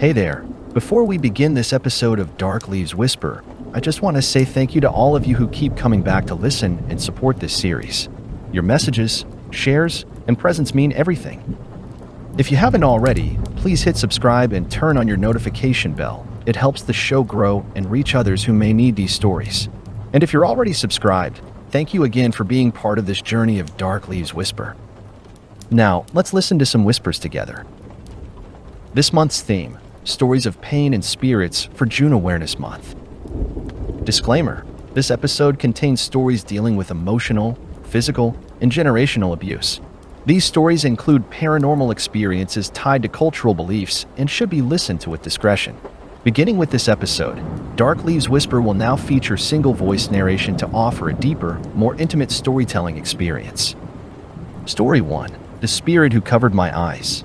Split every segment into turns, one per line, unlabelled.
Hey there. Before we begin this episode of Dark Leaves Whisper, I just want to say thank you to all of you who keep coming back to listen and support this series. Your messages, shares, and presence mean everything. If you haven't already, please hit subscribe and turn on your notification bell. It helps the show grow and reach others who may need these stories. And if you're already subscribed, thank you again for being part of this journey of Dark Leaves Whisper. Now, let's listen to some whispers together. This month's theme: Stories of Pain and Spirits for June Awareness Month. Disclaimer: this episode contains stories dealing with emotional, physical, and generational abuse. These stories include paranormal experiences tied to cultural beliefs and should be listened to with discretion. Beginning with this episode, Dark Leaves Whisper will now feature single-voice narration to offer a deeper, more intimate storytelling experience. Story 1: The Spirit Who Covered My Eyes.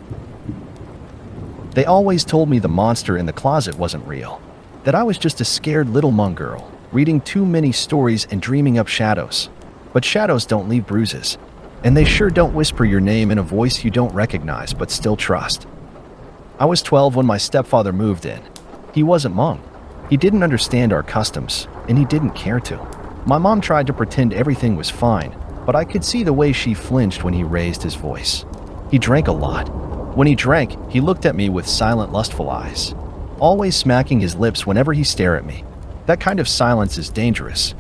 They always told me the monster in the closet wasn't real, that I was just a scared little Hmong girl, reading too many stories and dreaming up shadows. But shadows don't leave bruises, and they sure don't whisper your name in a voice you don't recognize but still trust. I was 12 when my stepfather moved in. He wasn't Hmong. He didn't understand our customs, and he didn't care to. My mom tried to pretend everything was fine, but I could see the way she flinched when he raised his voice. He drank a lot. When he drank, he looked at me with silent, lustful eyes, always smacking his lips whenever he stared at me. That kind of silence is dangerous.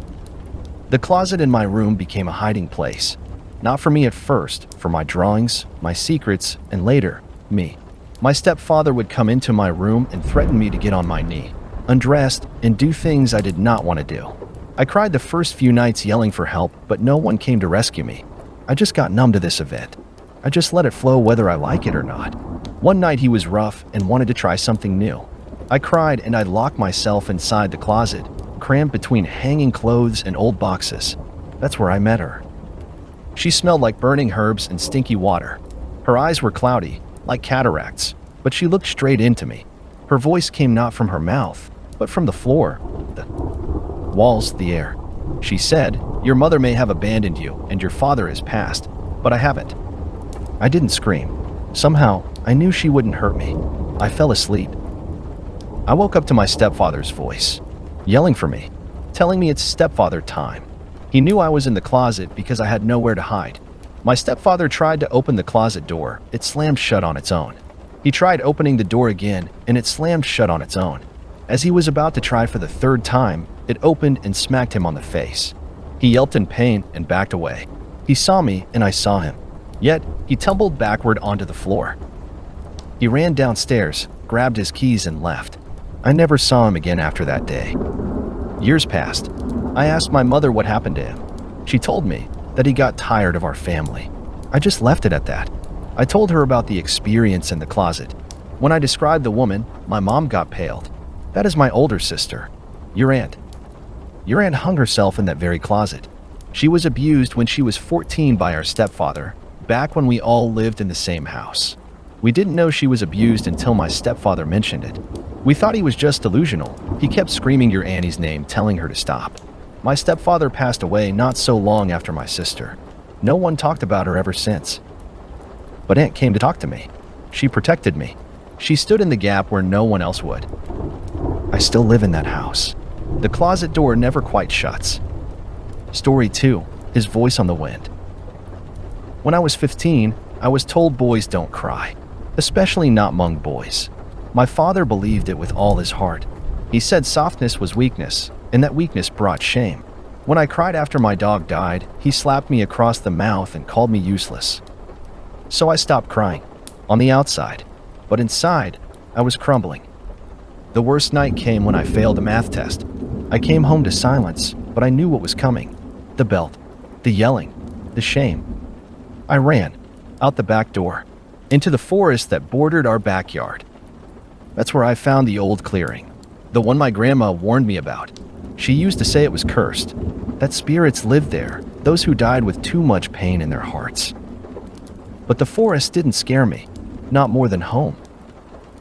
The closet in my room became a hiding place. Not for me at first, for my drawings, my secrets, and later, me. My stepfather would come into my room and threaten me to get on my knee, undressed, and do things I did not want to do. I cried the first few nights yelling for help, but no one came to rescue me. I just got numb to this event. I just let it flow whether I like it or not. One night he was rough and wanted to try something new. I cried and I locked myself inside the closet, crammed between hanging clothes and old boxes. That's where I met her. She smelled like burning herbs and stinky water. Her eyes were cloudy, like cataracts, but she looked straight into me. Her voice came not from her mouth, but from the floor, the walls, the air. She said, "Your mother may have abandoned you and your father has passed, but I haven't." I didn't scream. Somehow, I knew she wouldn't hurt me. I fell asleep. I woke up to my stepfather's voice, yelling for me, telling me it's stepfather time. He knew I was in the closet because I had nowhere to hide. My stepfather tried to open the closet door. It slammed shut on its own. He tried opening the door again, and it slammed shut on its own. As he was about to try for the third time, it opened and smacked him on the face. He yelped in pain and backed away. He saw me, and I saw him. Yet, he tumbled backward onto the floor. He ran downstairs, grabbed his keys, and left. I never saw him again after that day. Years passed. I asked my mother what happened to him. She told me that he got tired of our family. I just left it at that. I told her about the experience in the closet. When I described the woman, my mom got paled. That is my older sister, your aunt. Your aunt hung herself in that very closet. She was abused when she was 14 by our stepfather, back when we all lived in the same house. We didn't know she was abused until my stepfather mentioned it. We thought he was just delusional. He kept screaming your Annie's name, telling her to stop. My stepfather passed away not so long after my sister. No one talked about her ever since. But Aunt came to talk to me. She protected me. She stood in the gap where no one else would. I still live in that house. The closet door never quite shuts. Story 2: His Voice on the Wind. When I was 15, I was told boys don't cry, especially not Hmong boys. My father believed it with all his heart. He said softness was weakness, and that weakness brought shame. When I cried after my dog died, he slapped me across the mouth and called me useless. So I stopped crying, on the outside, but inside, I was crumbling. The worst night came when I failed a math test. I came home to silence, but I knew what was coming. The belt, the yelling, the shame. I ran, out the back door, into the forest that bordered our backyard. That's where I found the old clearing, the one my grandma warned me about. She used to say it was cursed, that spirits lived there, those who died with too much pain in their hearts. But the forest didn't scare me, not more than home.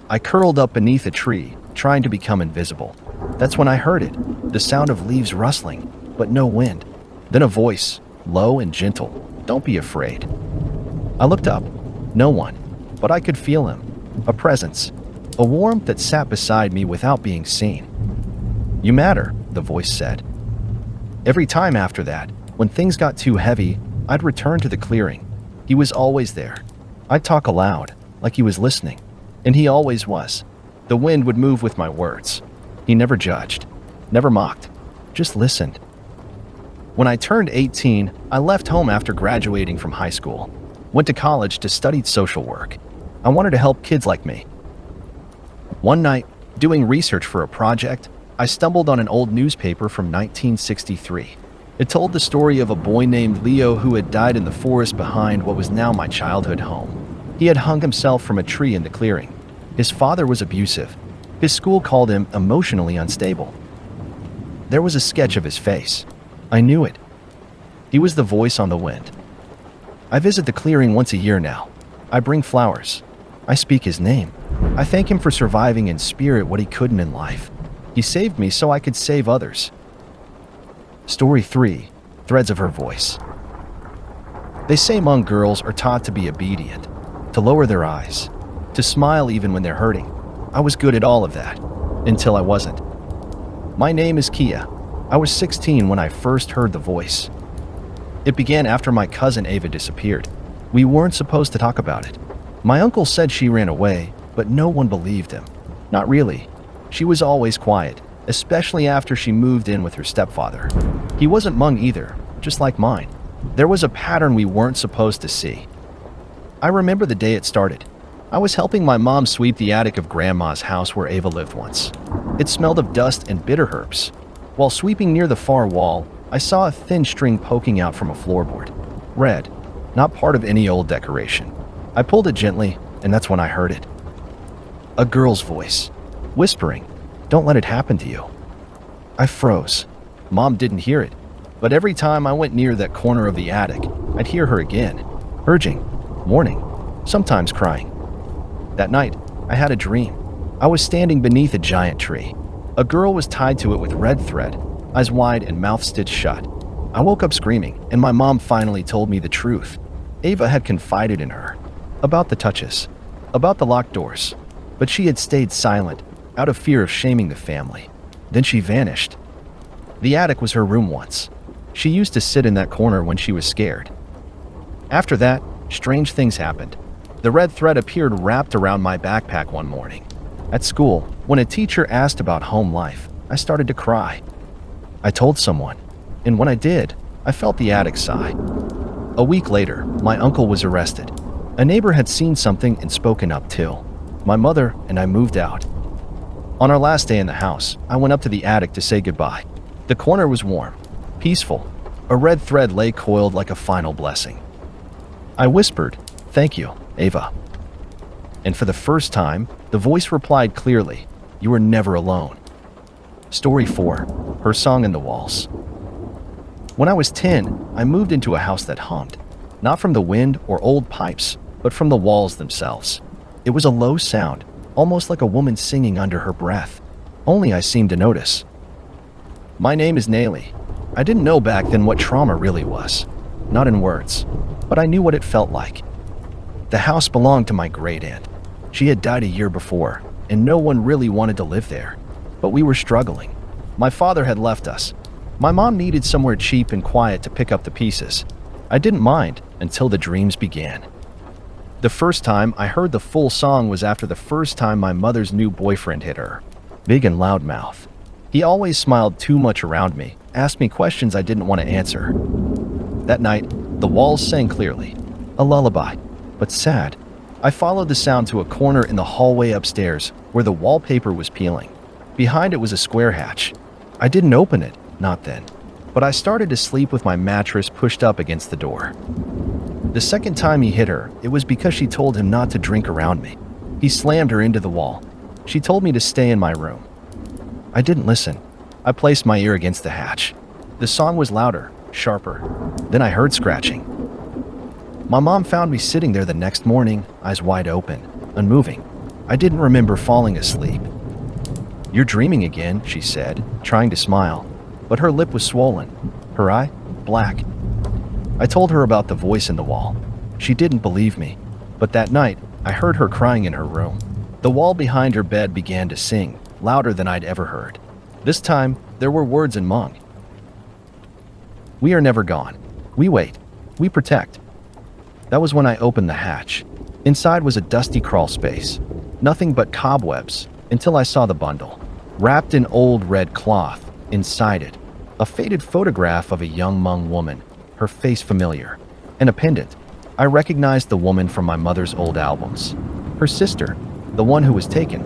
I curled up beneath a tree, trying to become invisible. That's when I heard it, the sound of leaves rustling, but no wind. Then a voice, low and gentle, "Don't be afraid." I looked up. No one, but I could feel him, a presence. a warmth that sat beside me without being seen. "You matter," the voice said. Every time after that, when things got too heavy, I'd return to the clearing. He was always there. I'd talk aloud, like he was listening, and he always was. The wind would move with my words. He never judged, never mocked, just listened. When I turned 18, I left home after graduating from high school. Went to college to study social work. I wanted to help kids like me. One night, doing research for a project, I stumbled on an old newspaper from 1963. It told the story of a boy named Leo who had died in the forest behind what was now my childhood home. He had hung himself from a tree in the clearing. His father was abusive. His school called him emotionally unstable. There was a sketch of his face. I knew it. He was the voice on the wind. I visit the clearing once a year now. I bring flowers. I speak his name. I thank him for surviving in spirit what he couldn't in life. He saved me so I could save others. Story 3. Threads of her voice. They say Hmong girls are taught to be obedient, to lower their eyes, to smile even when they're hurting. I was good at all of that, until I wasn't. My name is Kia. I was 16 when I first heard the voice. It began after my cousin Ava disappeared. We weren't supposed to talk about it. My uncle said she ran away, but no one believed him. Not really. She was always quiet, especially after she moved in with her stepfather. He wasn't Hmong either, just like mine. There was a pattern we weren't supposed to see. I remember the day it started. I was helping my mom sweep the attic of Grandma's house where Ava lived once. It smelled of dust and bitter herbs. While sweeping near the far wall, I saw a thin string poking out from a floorboard. Red, not part of any old decoration. I pulled it gently, and that's when I heard it. A girl's voice, whispering, "Don't let it happen to you." I froze. Mom didn't hear it, but every time I went near that corner of the attic, I'd hear her again, urging, warning, sometimes crying. That night, I had a dream. I was standing beneath a giant tree. A girl was tied to it with red thread, eyes wide and mouth stitched shut. I woke up screaming, and my mom finally told me the truth. Ava had confided in her. About the touches. About the locked doors. But she had stayed silent, out of fear of shaming the family. Then she vanished. The attic was her room once. She used to sit in that corner when she was scared. After that, strange things happened. The red thread appeared wrapped around my backpack one morning. At school, when a teacher asked about home life, I started to cry. I told someone, and when I did, I felt the attic sigh. A week later, my uncle was arrested. A neighbor had seen something and spoken up too. My mother and I moved out. On our last day in the house, I went up to the attic to say goodbye. The corner was warm, peaceful. A red thread lay coiled like a final blessing. I whispered, "Thank you, Ava." And for the first time, the voice replied clearly, "You are never alone." Story 4. Her song in the walls. When I was 10, I moved into a house that hummed, not from the wind or old pipes, but from the walls themselves. It was a low sound, almost like a woman singing under her breath. Only I seemed to notice. My name is Nayli. I didn't know back then what trauma really was. Not in words, but I knew what it felt like. The house belonged to my great aunt. She had died a year before, and no one really wanted to live there. But we were struggling. My father had left us. My mom needed somewhere cheap and quiet to pick up the pieces. I didn't mind until the dreams began. The first time I heard the full song was after the first time my mother's new boyfriend hit her. Big and loud mouth. He always smiled too much around me, asked me questions I didn't want to answer. That night, the walls sang clearly. A lullaby, but sad. I followed the sound to a corner in the hallway upstairs where the wallpaper was peeling. Behind it was a square hatch. I didn't open it, not then, but I started to sleep with my mattress pushed up against the door. The second time he hit her, it was because she told him not to drink around me. He slammed her into the wall. She told me to stay in my room. I didn't listen. I placed my ear against the hatch. The song was louder, sharper. Then I heard scratching. My mom found me sitting there the next morning, eyes wide open, unmoving. I didn't remember falling asleep. "You're dreaming again," she said, trying to smile, but her lip was swollen, her eye black. I told her about the voice in the wall. She didn't believe me, but that night, I heard her crying in her room. The wall behind her bed began to sing, louder than I'd ever heard. This time, there were words in Hmong. We are never gone. We wait. We protect. That was when I opened the hatch. Inside was a dusty crawl space. Nothing but cobwebs, until I saw the bundle. Wrapped in old red cloth, inside it, a faded photograph of a young Hmong woman, her face familiar, and a pendant. I recognized the woman from my mother's old albums. Her sister, the one who was taken.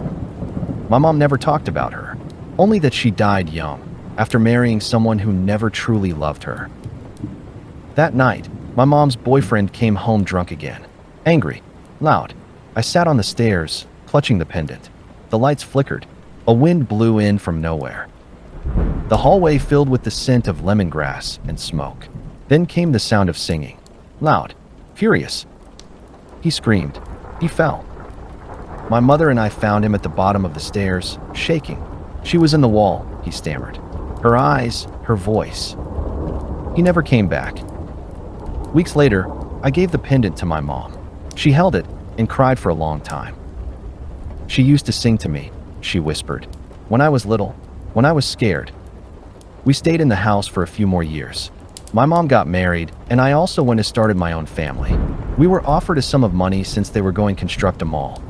My mom never talked about her, only that she died young, after marrying someone who never truly loved her. That night, my mom's boyfriend came home drunk again, angry, loud. I sat on the stairs, clutching the pendant. The lights flickered. A wind blew in from nowhere. The hallway filled with the scent of lemongrass and smoke. Then came the sound of singing. Loud, furious. He screamed. He fell. My mother and I found him at the bottom of the stairs, shaking. She was in the wall, he stammered. Her eyes, her voice. He never came back. Weeks later, I gave the pendant to my mom. She held it and cried for a long time. She used to sing to me, she whispered, when I was little, when I was scared. We stayed in the house for a few more years. My mom got married, and I also went and started my own family. We were offered a sum of money since they were going to construct a mall.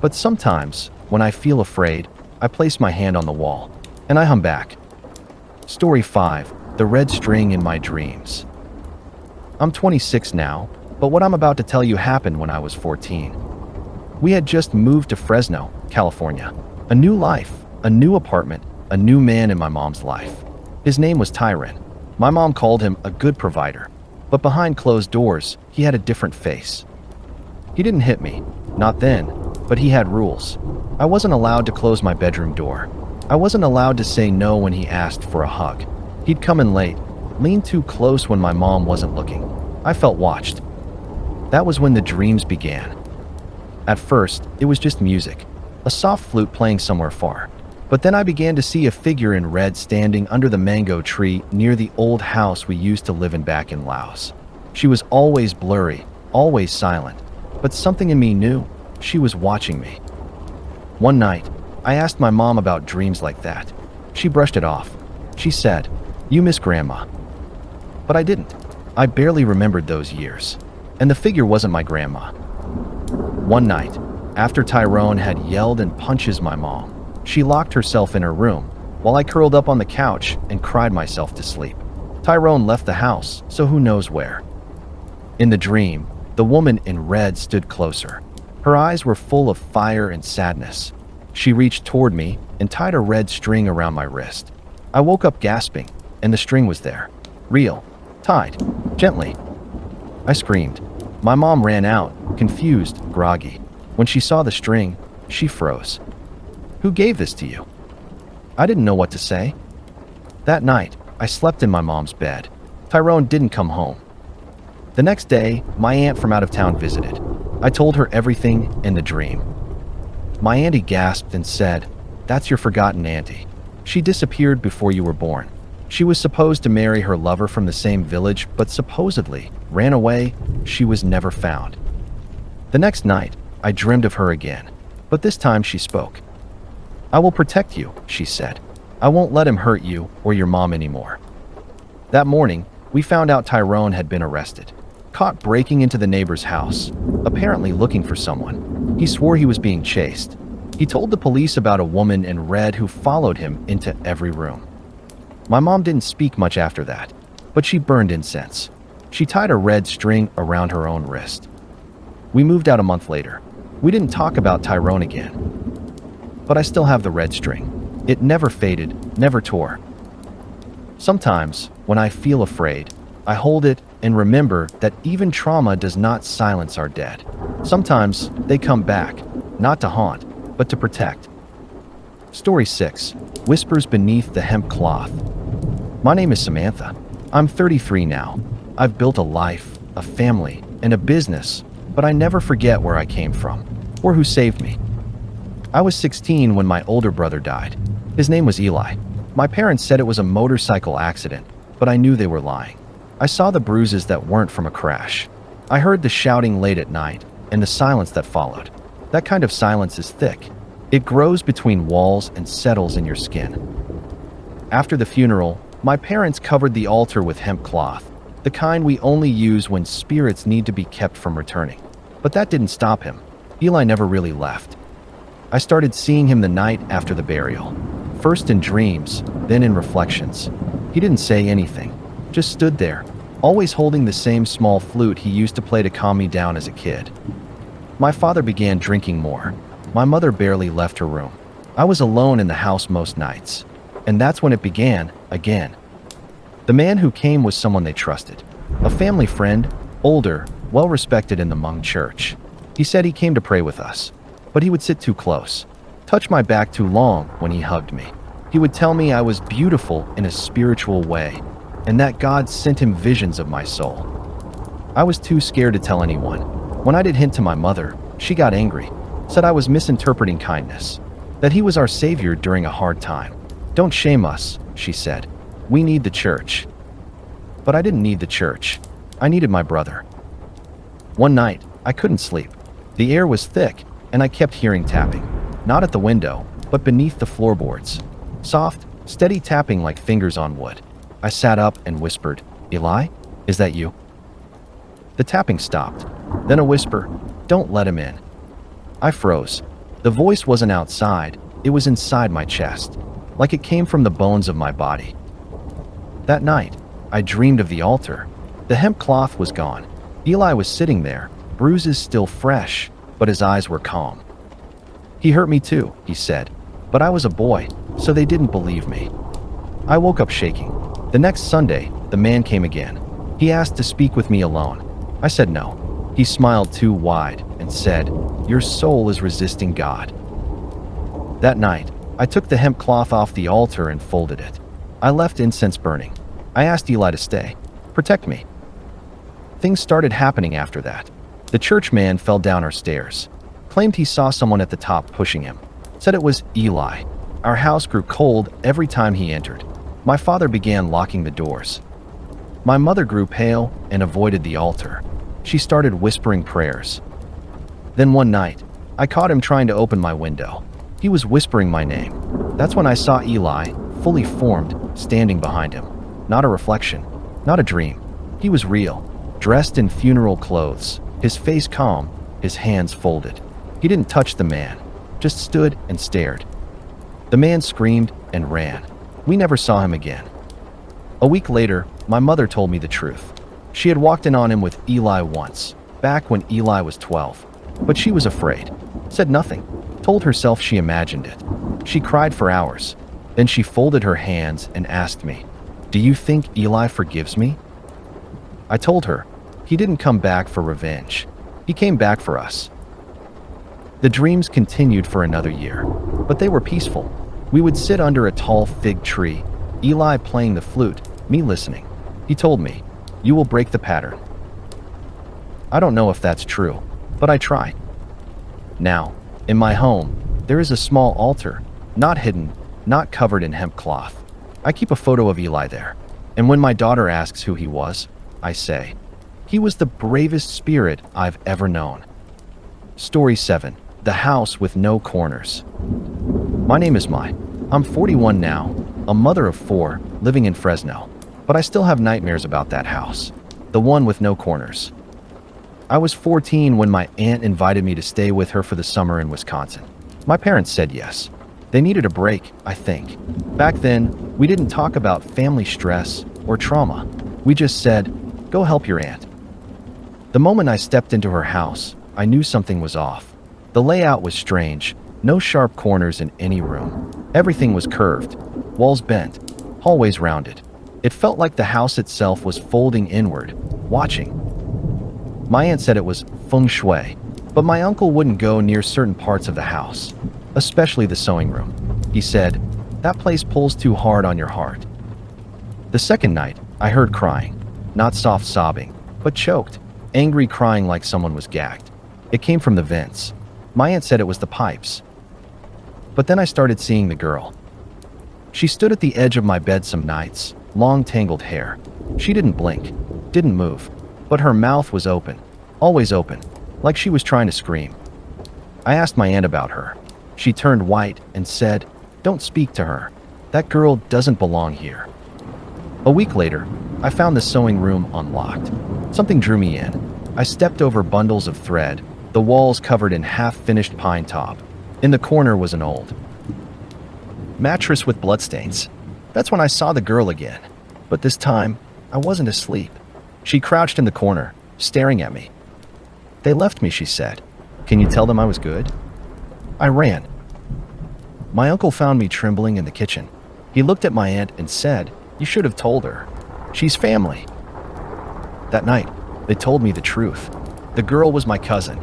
But sometimes, when I feel afraid, I place my hand on the wall, and I hum back. Story 5, The Red String in My Dreams. I'm 26 now, but what I'm about to tell you happened when I was 14. We had just moved to Fresno, California. A new life, a new apartment, a new man in my mom's life. His name was Tyron. My mom called him a good provider, but behind closed doors, he had a different face. He didn't hit me, not then, but he had rules. I wasn't allowed to close my bedroom door. I wasn't allowed to say no when he asked for a hug. He'd come in late, lean too close when my mom wasn't looking. I felt watched. That was when the dreams began. At first, it was just music, a soft flute playing somewhere far. But then I began to see a figure in red standing under the mango tree near the old house we used to live in back in Laos. She was always blurry, always silent, but something in me knew she was watching me. One night, I asked my mom about dreams like that. She brushed it off. She said, "You miss Grandma." But I didn't. I barely remembered those years. And the figure wasn't my grandma. One night, after Tyrone had yelled and punches my mom, she locked herself in her room, while I curled up on the couch and cried myself to sleep. Tyrone left the house, so who knows where. In the dream, the woman in red stood closer. Her eyes were full of fire and sadness. She reached toward me and tied a red string around my wrist. I woke up gasping, and the string was there. Real. Tied. Gently. I screamed. My mom ran out, confused, groggy. When she saw the string, she froze. "Who gave this to you?" I didn't know what to say. That night, I slept in my mom's bed. Tyrone didn't come home. The next day, my aunt from out of town visited. I told her everything in the dream. My auntie gasped and said, "That's your forgotten auntie. She disappeared before you were born. She was supposed to marry her lover from the same village, but supposedly ran away. She was never found." The next night, I dreamed of her again, but this time she spoke. "I will protect you," she said. "I won't let him hurt you or your mom anymore." That morning, we found out Tyrone had been arrested, caught breaking into the neighbor's house, apparently looking for someone. He swore he was being chased. He told the police about a woman in red who followed him into every room. My mom didn't speak much after that, but she burned incense. She tied a red string around her own wrist. We moved out a month later. We didn't talk about Tyrone again. But I still have the red string. It never faded, never tore. Sometimes, when I feel afraid, I hold it and remember that even trauma does not silence our dead. Sometimes they come back, not to haunt, but to protect. Story 6, Whispers Beneath the Hemp Cloth. My name is Samantha. I'm 33 now. I've built a life, a family, and a business, but I never forget where I came from, or who saved me. I was 16 when my older brother died. His name was Eli. My parents said it was a motorcycle accident, but I knew they were lying. I saw the bruises that weren't from a crash. I heard the shouting late at night, and the silence that followed. That kind of silence is thick. It grows between walls and settles in your skin. After the funeral, my parents covered the altar with hemp cloth, the kind we only use when spirits need to be kept from returning. But that didn't stop him. Eli never really left. I started seeing him the night after the burial. First in dreams, then in reflections. He didn't say anything, just stood there, always holding the same small flute he used to play to calm me down as a kid. My father began drinking more. My mother barely left her room. I was alone in the house most nights. And that's when it began, again. The man who came was someone they trusted. A family friend, older, well-respected in the Hmong church. He said he came to pray with us, but he would sit too close, touch my back too long when he hugged me. He would tell me I was beautiful in a spiritual way, and that God sent him visions of my soul. I was too scared to tell anyone. When I did hint to my mother, she got angry, said I was misinterpreting kindness, that he was our savior during a hard time. Don't shame us, she said. We need the church. But I didn't need the church. I needed my brother. One night, I couldn't sleep. The air was thick, and I kept hearing tapping. Not at the window, but beneath the floorboards. Soft, steady tapping like fingers on wood. I sat up and whispered, "Eli, is that you?" The tapping stopped. Then a whisper, "Don't let him in." I froze. The voice wasn't outside, it was inside my chest, like it came from the bones of my body. That night, I dreamed of the altar. The hemp cloth was gone. Eli was sitting there, bruises still fresh, but his eyes were calm. "He hurt me too," he said, "but I was a boy, so they didn't believe me." I woke up shaking. The next Sunday, the man came again. He asked to speak with me alone. I said no. He smiled too wide and said, "Your soul is resisting God." That night, I took the hemp cloth off the altar and folded it. I left incense burning. I asked Eli to stay, protect me. Things started happening after that. The church man fell down our stairs, claimed he saw someone at the top pushing him, said it was Eli. Our house grew cold every time he entered. My father began locking the doors. My mother grew pale and avoided the altar. She started whispering prayers. Then one night, I caught him trying to open my window. He was whispering my name. That's when I saw Eli, fully formed, standing behind him. Not a reflection, not a dream. He was real, dressed in funeral clothes, his face calm, his hands folded. He didn't touch the man, just stood and stared. The man screamed and ran. We never saw him again. A week later, my mother told me the truth. She had walked in on him with Eli once, back when Eli was 12. But she was afraid, said nothing, told herself she imagined it. She cried for hours. Then she folded her hands and asked me, "Do you think Eli forgives me?" I told her, he didn't come back for revenge. He came back for us. The dreams continued for another year, but they were peaceful. We would sit under a tall fig tree, Eli playing the flute, me listening. He told me, "You will break the pattern." I don't know if that's true, but I try. Now, in my home, there is a small altar, not hidden, not covered in hemp cloth. I keep a photo of Eli there, and when my daughter asks who he was, I say, he was the bravest spirit I've ever known. Story 7. The House with No Corners. My name is Mai. I'm 41 now, a mother of 4, living in Fresno, but I still have nightmares about that house, the one with no corners. I was 14 when my aunt invited me to stay with her for the summer in Wisconsin. My parents said yes. They needed a break, I think. Back then, we didn't talk about family stress or trauma. We just said, "Go help your aunt." The moment I stepped into her house, I knew something was off. The layout was strange, no sharp corners in any room. Everything was curved, walls bent, hallways rounded. It felt like the house itself was folding inward, watching. My aunt said it was feng shui, but my uncle wouldn't go near certain parts of the house, especially the sewing room. He said, "That place pulls too hard on your heart." The second night, I heard crying, not soft sobbing, but choked, angry crying like someone was gagged. It came from the vents. My aunt said it was the pipes. But then I started seeing the girl. She stood at the edge of my bed some nights, long tangled hair. She didn't blink, didn't move, but her mouth was open, always open, like she was trying to scream. I asked my aunt about her. She turned white and said, "Don't speak to her. That girl doesn't belong here." A week later, I found the sewing room unlocked. Something drew me in. I stepped over bundles of thread, the walls covered in half-finished pine top. In the corner was an old mattress with bloodstains. That's when I saw the girl again. But this time, I wasn't asleep. She crouched in the corner, staring at me. "They left me," she said. "Can you tell them I was good?" I ran. My uncle found me trembling in the kitchen. He looked at my aunt and said, "You should have told her. She's family." That night, they told me the truth. The girl was my cousin,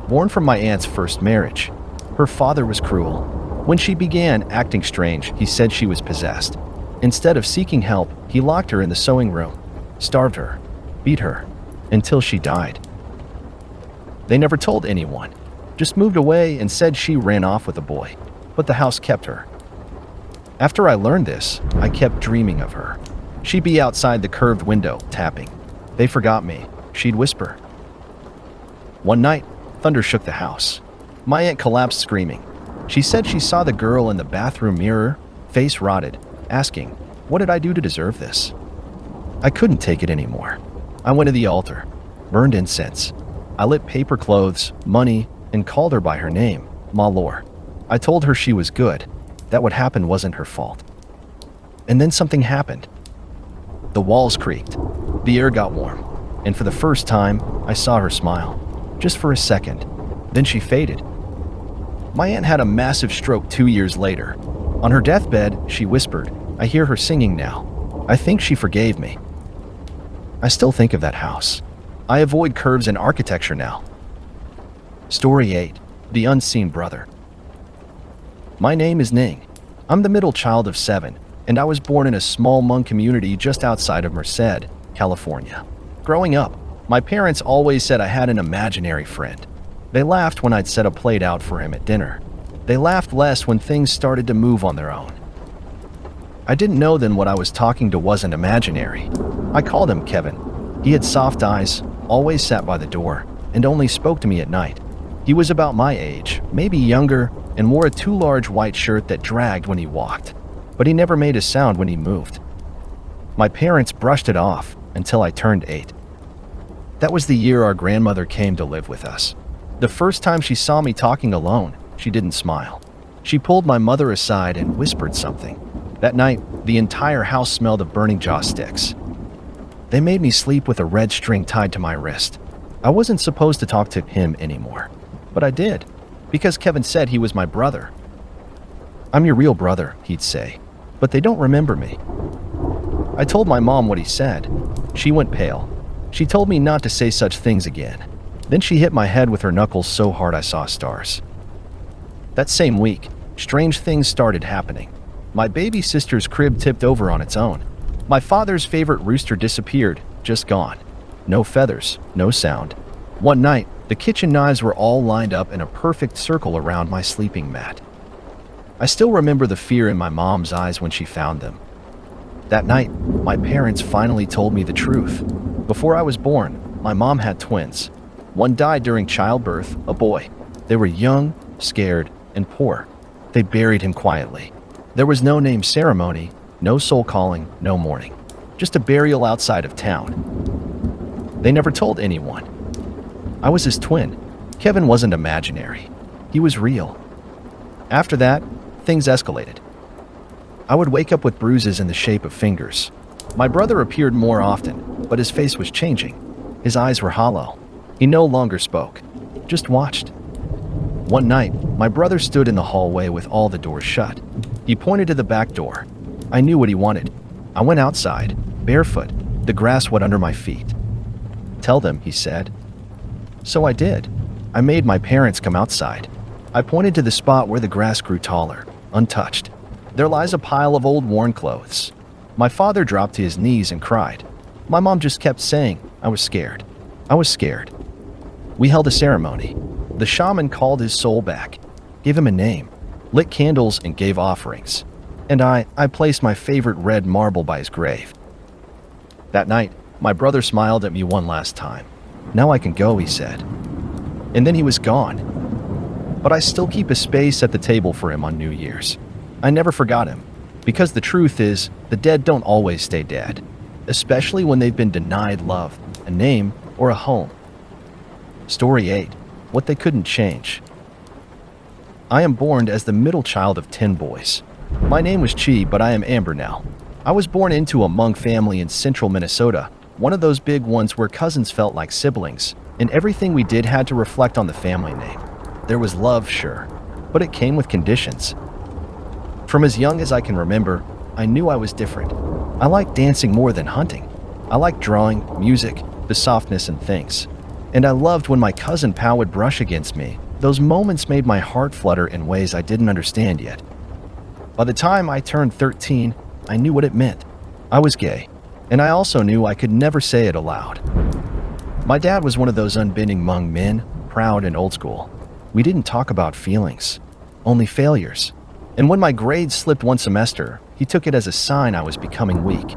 born from my aunt's first marriage. Her father was cruel. When she began acting strange, he said she was possessed. Instead of seeking help, he locked her in the sewing room, starved her, beat her, until she died. They never told anyone, just moved away and said she ran off with a boy, but the house kept her. After I learned this, I kept dreaming of her. She'd be outside the curved window, tapping. "They forgot me," she'd whisper. One night, thunder shook the house. My aunt collapsed screaming. She said she saw the girl in the bathroom mirror, face rotted, asking, "What did I do to deserve this?" I couldn't take it anymore. I went to the altar, burned incense. I lit paper clothes, money, and called her by her name, Ma Lore. I told her she was good, that what happened wasn't her fault. And then something happened. The walls creaked, the air got warm, and for the first time, I saw her smile. Just for a second. Then she faded. My aunt had a massive stroke 2 years later. On her deathbed, she whispered, "I hear her singing now. I think she forgave me." I still think of that house. I avoid curves in architecture now. Story 8. The Unseen Brother. My name is Ning. I'm the middle child of 7, and I was born in a small Hmong community just outside of Merced, California. Growing up, my parents always said I had an imaginary friend. They laughed when I'd set a plate out for him at dinner. They laughed less when things started to move on their own. I didn't know then what I was talking to wasn't imaginary. I called him Kevin. He had soft eyes, always sat by the door, and only spoke to me at night. He was about my age, maybe younger, and wore a too large white shirt that dragged when he walked. But he never made a sound when he moved. My parents brushed it off until I turned 8. That was the year our grandmother came to live with us. The first time she saw me talking alone, she didn't smile. She pulled my mother aside and whispered something. That night, the entire house smelled of burning joss sticks. They made me sleep with a red string tied to my wrist. I wasn't supposed to talk to him anymore, but I did, because Kevin said he was my brother. "I'm your real brother," he'd say, "but they don't remember me." I told my mom what he said. She went pale. She told me not to say such things again. Then she hit my head with her knuckles so hard I saw stars. That same week, strange things started happening. My baby sister's crib tipped over on its own. My father's favorite rooster disappeared, just gone. No feathers, no sound. One night, the kitchen knives were all lined up in a perfect circle around my sleeping mat. I still remember the fear in my mom's eyes when she found them. That night, my parents finally told me the truth. Before I was born, my mom had twins. One died during childbirth, a boy. They were young, scared, and poor. They buried him quietly. There was no name ceremony, no soul calling, no mourning. Just a burial outside of town. They never told anyone. I was his twin. Kevin wasn't imaginary. He was real. After that, things escalated. I would wake up with bruises in the shape of fingers. My brother appeared more often, but his face was changing. His eyes were hollow. He no longer spoke, just watched. One night, my brother stood in the hallway with all the doors shut. He pointed to the back door. I knew what he wanted. I went outside, barefoot, the grass wet under my feet. "Tell them," he said. So I did. I made my parents come outside. I pointed to the spot where the grass grew taller, untouched. There lies a pile of old worn clothes. My father dropped to his knees and cried. My mom just kept saying, "I was scared. I was scared." We held a ceremony. The shaman called his soul back, gave him a name, lit candles and gave offerings. And I placed my favorite red marble by his grave. That night, my brother smiled at me one last time. "Now I can go," he said. And then he was gone. but I still keep a space at the table for him on New Year's. I never forgot him, because the truth is, the dead don't always stay dead, especially when they've been denied love, a name, or a home. Story 8. What they couldn't change. I am born as the middle child of 10 boys. My name was Chi, but I am Amber now. I was born into a Hmong family in central Minnesota, one of those big ones where cousins felt like siblings, and everything we did had to reflect on the family name. There was love, sure, but it came with conditions. From as young as I can remember, I knew I was different. I liked dancing more than hunting. I liked drawing, music, the softness and things. And I loved when my cousin Pao would brush against me. Those moments made my heart flutter in ways I didn't understand yet. By the time I turned 13, I knew what it meant. I was gay, and I also knew I could never say it aloud. My dad was one of those unbending Hmong men, proud and old school. We didn't talk about feelings, only failures. And when my grades slipped one semester, he took it as a sign I was becoming weak.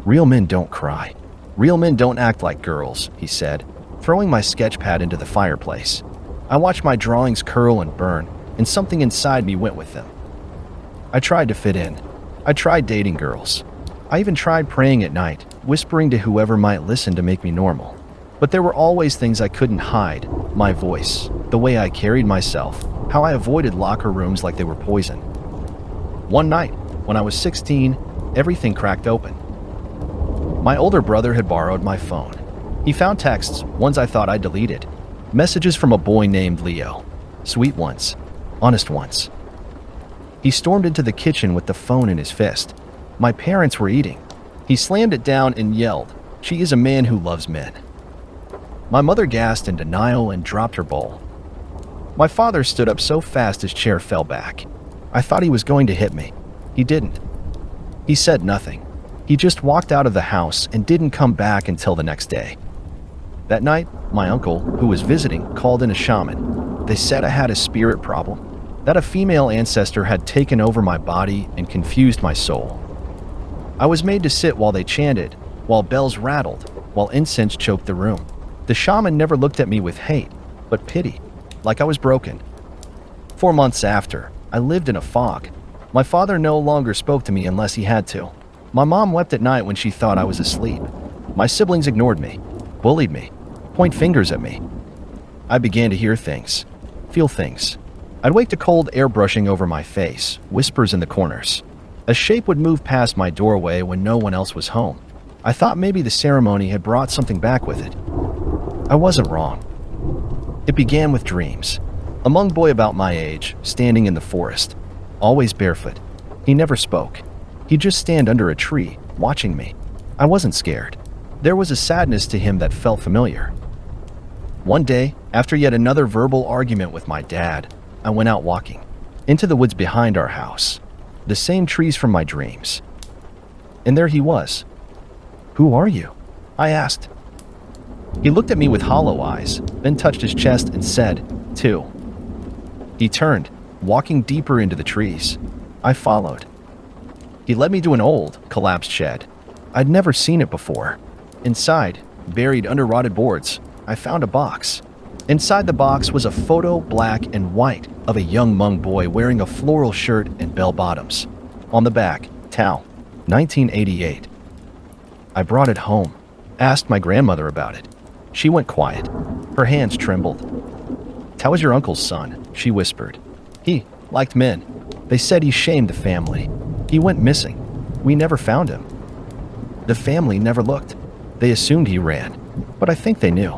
Real men don't cry. Real men don't act like girls, he said, throwing my sketch pad into the fireplace. I watched my drawings curl and burn, and something inside me went with them. I tried to fit in. I tried dating girls. I even tried praying at night, whispering to whoever might listen to make me normal. But there were always things I couldn't hide. My voice, the way I carried myself, how I avoided locker rooms like they were poison. One night, when I was 16, everything cracked open. My older brother had borrowed my phone. He found texts, ones I thought I deleted. Messages from a boy named Leo. Sweet ones. Honest ones. He stormed into the kitchen with the phone in his fist. My parents were eating. He slammed it down and yelled, "She is a man who loves men." My mother gasped in denial and dropped her bowl. My father stood up so fast his chair fell back. I thought he was going to hit me. He didn't. He said nothing. He just walked out of the house and didn't come back until the next day. That night, my uncle, who was visiting, called in a shaman. They said I had a spirit problem, that a female ancestor had taken over my body and confused my soul. I was made to sit while they chanted, while bells rattled, while incense choked the room. The shaman never looked at me with hate, but pity, like I was broken. 4 months after, I lived in a fog. My father no longer spoke to me unless he had to. My mom wept at night when she thought I was asleep. My siblings ignored me, bullied me, point fingers at me. I began to hear things, feel things. I'd wake to cold air brushing over my face, whispers in the corners. A shape would move past my doorway when no one else was home. I thought maybe the ceremony had brought something back with it. I wasn't wrong. It began with dreams. A Hmong boy about my age, standing in the forest, always barefoot. He never spoke. He'd just stand under a tree, watching me. I wasn't scared. There was a sadness to him that felt familiar. One day, after yet another verbal argument with my dad, I went out walking, into the woods behind our house. The same trees from my dreams. And there he was. "Who are you?" I asked. He looked at me with hollow eyes, then touched his chest and said, "Two." He turned, walking deeper into the trees. I followed. He led me to an old, collapsed shed. I'd never seen it before. Inside, buried under rotted boards, I found a box. Inside the box was a photo, black and white, of a young Hmong boy wearing a floral shirt and bell-bottoms. On the back, Tao, 1988. I brought it home, asked my grandmother about it. She went quiet. Her hands trembled. "Tao is your uncle's son," she whispered. "He liked men. They said he shamed the family. He went missing. We never found him. The family never looked. They assumed he ran, but I think they knew,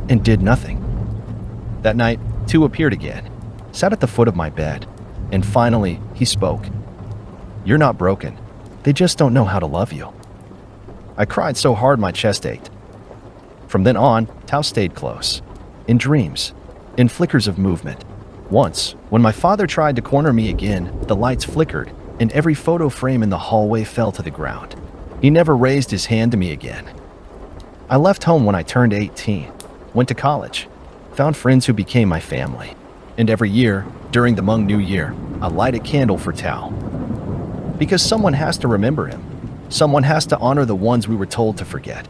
and did nothing." That night, Two appeared again, sat at the foot of my bed, and finally, he spoke. "You're not broken. They just don't know how to love you." I cried so hard my chest ached. From then on, Tao stayed close. In dreams, in flickers of movement. Once, when my father tried to corner me again, the lights flickered, and every photo frame in the hallway fell to the ground. He never raised his hand to me again. I left home when I turned 18, went to college, found friends who became my family. And every year, during the Hmong New Year, I light a candle for Tao. Because someone has to remember him. Someone has to honor the ones we were told to forget.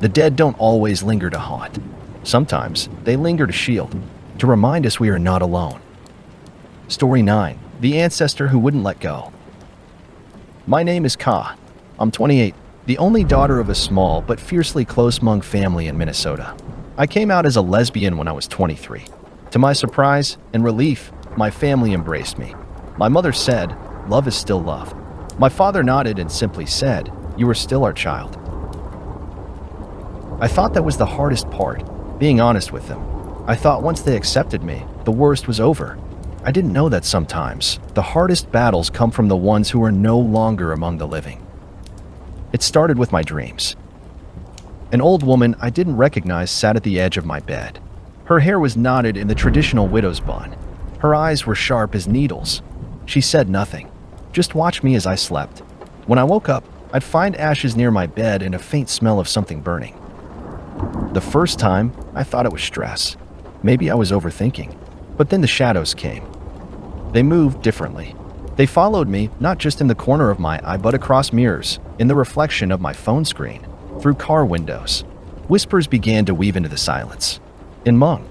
The dead don't always linger to haunt. Sometimes they linger to shield. to remind us we are not alone. Story 9. The Ancestor Who Wouldn't Let Go. My name is Ka. I'm 28, the only daughter of a small but fiercely close-knit family in Minnesota. I came out as a lesbian when I was 23. To my surprise and relief, my family embraced me. My mother said, "Love is still love." My father nodded and simply said, "You are still our child." I thought that was the hardest part, being honest with them. I thought once they accepted me, the worst was over. I didn't know that sometimes the hardest battles come from the ones who are no longer among the living. It started with my dreams. An old woman I didn't recognize sat at the edge of my bed. Her hair was knotted in the traditional widow's bun. Her eyes were sharp as needles. She said nothing, just watched me as I slept. When I woke up, I'd find ashes near my bed and a faint smell of something burning. The first time, I thought it was stress. Maybe I was overthinking. But then the shadows came. They moved differently. They followed me, not just in the corner of my eye, but across mirrors, in the reflection of my phone screen, through car windows. Whispers began to weave into the silence. In Hmong,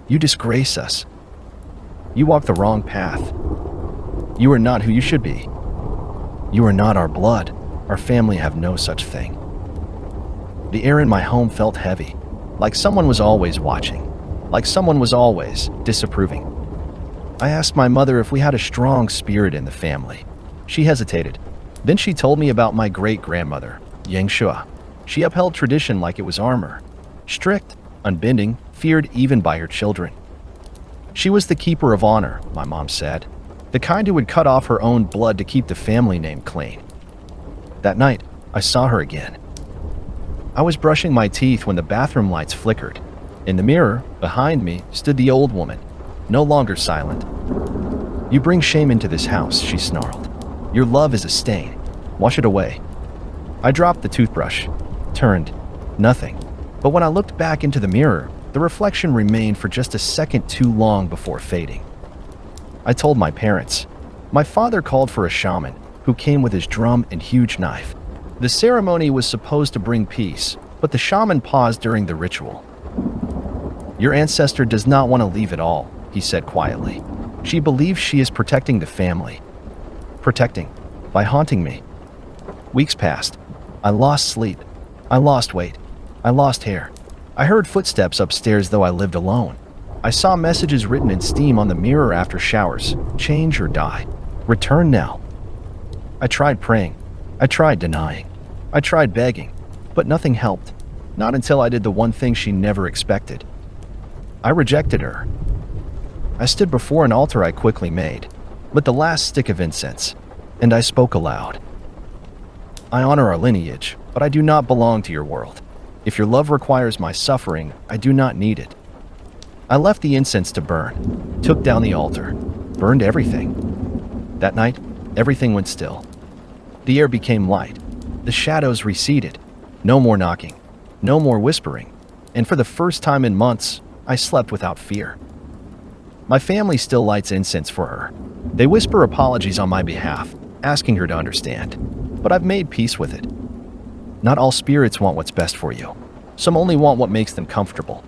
"You disgrace us. You walk the wrong path. You are not who you should be. You are not our blood. Our family have no such thing." The air in my home felt heavy, like someone was always watching, like someone was always disapproving. I asked my mother if we had a strong spirit in the family. She hesitated. Then she told me about my great-grandmother, Yang Shua. She upheld tradition like it was armor. Strict, unbending, feared even by her children. She was the keeper of honor, my mom said, the kind who would cut off her own blood to keep the family name clean. That night, I saw her again. I was brushing my teeth when the bathroom lights flickered. In the mirror, behind me, stood the old woman, no longer silent. "You bring shame into this house," she snarled. "Your love is a stain. Wash it away." I dropped the toothbrush, turned, nothing. But when I looked back into the mirror, the reflection remained for just a second too long before fading. I told my parents. My father called for a shaman, who came with his drum and huge knife. The ceremony was supposed to bring peace, but the shaman paused during the ritual. "Your ancestor does not want to leave at all," he said quietly. "She believes she is protecting the family." Protecting? By haunting me. Weeks passed. I lost sleep. I lost weight. I lost hair. I heard footsteps upstairs though I lived alone. I saw messages written in steam on the mirror after showers. "Change or die. Return now." I tried praying. I tried denying. I tried begging. But nothing helped. Not until I did the one thing she never expected. I rejected her. I stood before an altar I quickly made, lit the last stick of incense, and I spoke aloud. "I honor our lineage, but I do not belong to your world. If your love requires my suffering, I do not need it." I left the incense to burn, took down the altar, burned everything. That night, everything went still. The air became light. The shadows receded. No more knocking. No more whispering. And for the first time in months, I slept without fear. My family still lights incense for her. They whisper apologies on my behalf, asking her to understand. But I've made peace with it. Not all spirits want what's best for you. Some only want what makes them comfortable.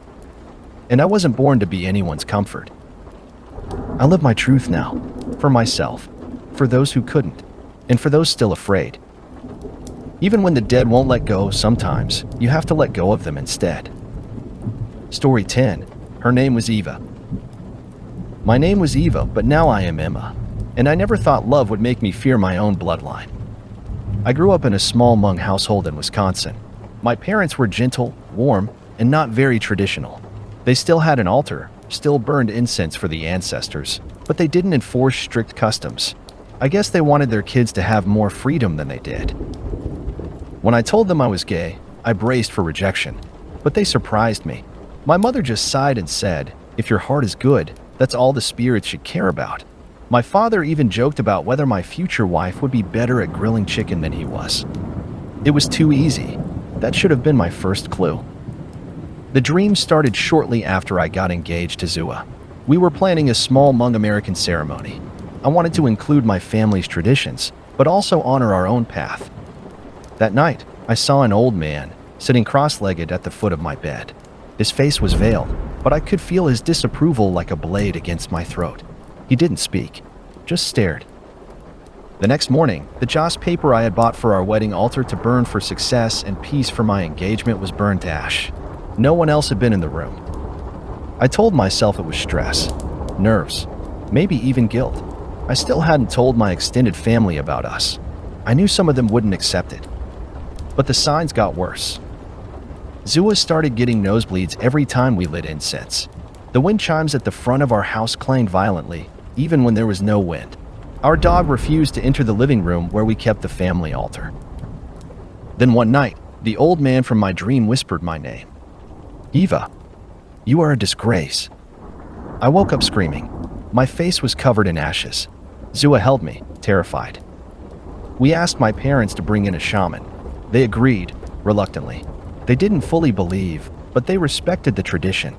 And I wasn't born to be anyone's comfort. I live my truth now, for myself, for those who couldn't, and for those still afraid. Even when the dead won't let go, sometimes you have to let go of them instead. Story 10. Her name was Eva. My name was Eva, but now I am Emma, and I never thought love would make me fear my own bloodline. I grew up in a small Hmong household in Wisconsin. My parents were gentle, warm, and not very traditional. They still had an altar, still burned incense for the ancestors, but they didn't enforce strict customs. I guess they wanted their kids to have more freedom than they did. When I told them I was gay, I braced for rejection, but they surprised me. My mother just sighed and said, "If your heart is good, that's all the spirits should care about." My father even joked about whether my future wife would be better at grilling chicken than he was. It was too easy. That should have been my first clue. The dream started shortly after I got engaged to Zua. We were planning a small Hmong American ceremony. I wanted to include my family's traditions, but also honor our own path. That night, I saw an old man sitting cross-legged at the foot of my bed. His face was veiled, but I could feel his disapproval like a blade against my throat. He didn't speak, just stared. The next morning, the joss paper I had bought for our wedding altar to burn for success and peace for my engagement was burned to ash. No one else had been in the room. I told myself it was stress, nerves, maybe even guilt. I still hadn't told my extended family about us. I knew some of them wouldn't accept it. But the signs got worse. Zua started getting nosebleeds every time we lit incense. The wind chimes at the front of our house clanged violently, even when there was no wind. Our dog refused to enter the living room where we kept the family altar. Then one night, the old man from my dream whispered my name. Eva, you are a disgrace. I woke up screaming. My face was covered in ashes. Zua held me, terrified. We asked my parents to bring in a shaman. They agreed, reluctantly. They didn't fully believe, but they respected the tradition.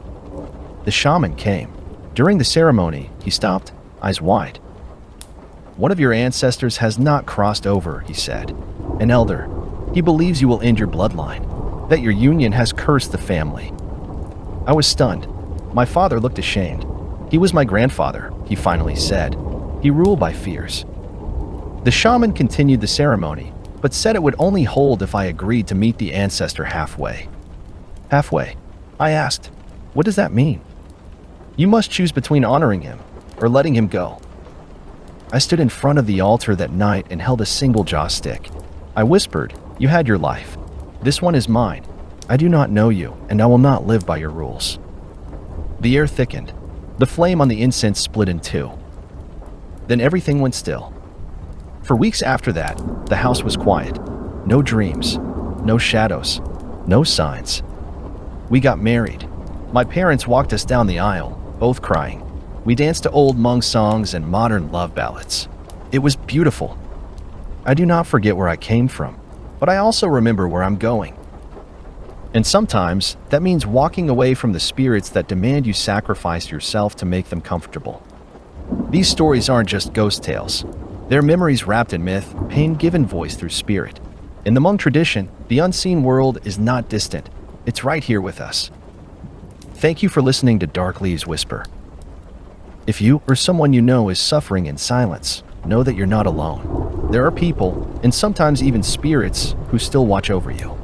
The shaman came. During the ceremony, he stopped, eyes wide. One of your ancestors has not crossed over, he said. An elder. He believes you will end your bloodline, that your union has cursed the family. I was stunned. My father looked ashamed. He was my grandfather, he finally said. He ruled by fears. The shaman continued the ceremony, but said it would only hold if I agreed to meet the ancestor halfway. Halfway? I asked. What does that mean? You must choose between honoring him or letting him go. I stood in front of the altar that night and held a single joss stick. I whispered, you had your life. This one is mine. I do not know you, and I will not live by your rules. The air thickened. The flame on the incense split in two. Then everything went still. For weeks after that, the house was quiet. No dreams, no shadows, no signs. We got married. My parents walked us down the aisle, both crying. We danced to old Hmong songs and modern love ballads. It was beautiful. I do not forget where I came from, but I also remember where I'm going. And sometimes, that means walking away from the spirits that demand you sacrifice yourself to make them comfortable. These stories aren't just ghost tales. They're memories wrapped in myth, pain given voice through spirit. In the Hmong tradition, the unseen world is not distant. It's right here with us. Thank you for listening to Dark Leaves Whisper. If you or someone you know is suffering in silence, know that you're not alone. There are people, and sometimes even spirits, who still watch over you.